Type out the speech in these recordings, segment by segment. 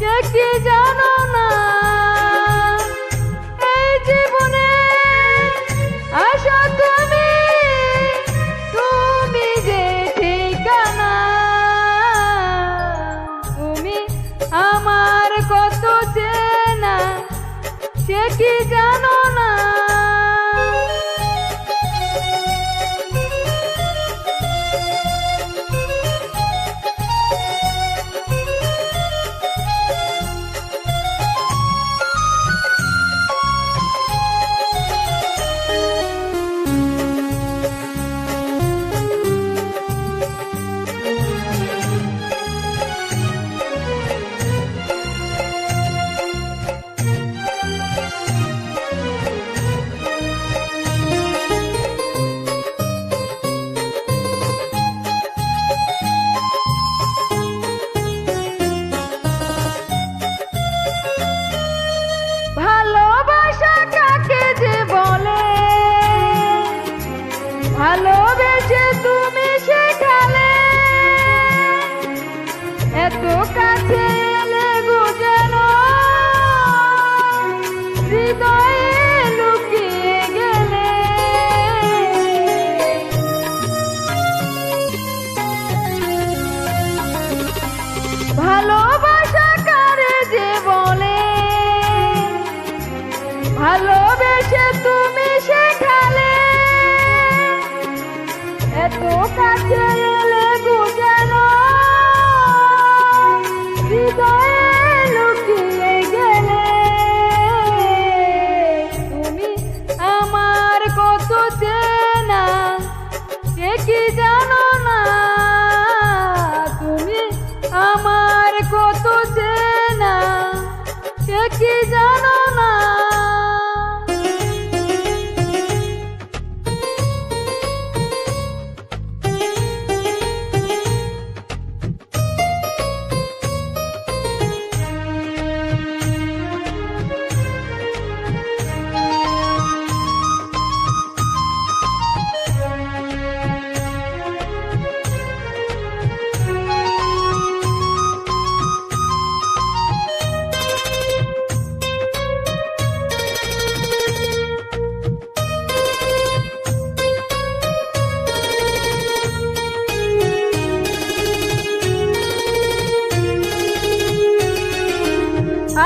সে কি জানো না এই জীবনে আসো তুমি, তুমি যে ঠিকানা। তুমি আমার কত চেনা সে কি জানো না। ভালোবেসে তুমি শেখালে এত কাছে এলে যেন হৃদয়ে লুকিয়ে গেলে। ভালোবাসা কারে যে বলে, ভালোবেসে তুমি শেখালে এত কাছে এলে যেন হৃদয়ে লুকিয়ে গেলে। তুমি আমার কত চেনা সে কি জানো না। তুমি আমার কত চেনা সে কি জানো না।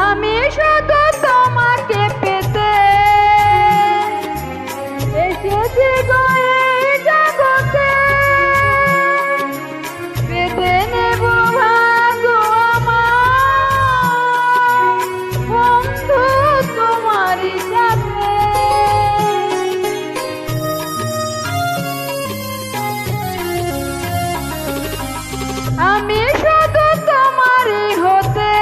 আমি শুধু তোমাকে পেতে এসেছি গো এই জগতে, পেতে নেব ভাগ্য আমার বন্ধু তোমারই সাথে। আমি শুধু তোমারই হতে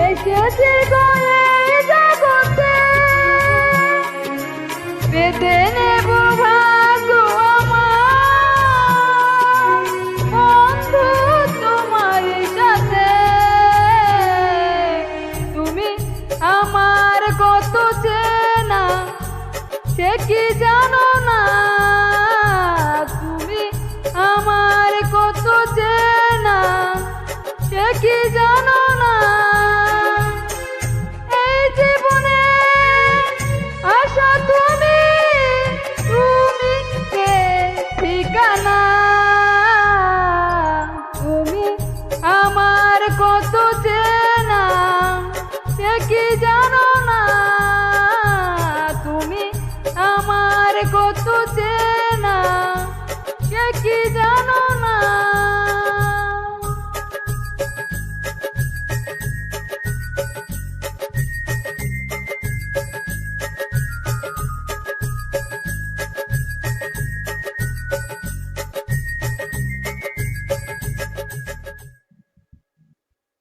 এসেছি গো এই জগতে, পেতে নেব ভাগ্য আমার বন্ধু তোমার সাথে। তুমি আমার কত চেনা সে কি জানো না। তুমি আমার কত চেনা সে কি জানো না। এই জীবনে আসো তুমি, তুমি যে ঠিকানা। তুমি আমার কত চেনা সে কি জানো না। তুমি আমার কত চেনা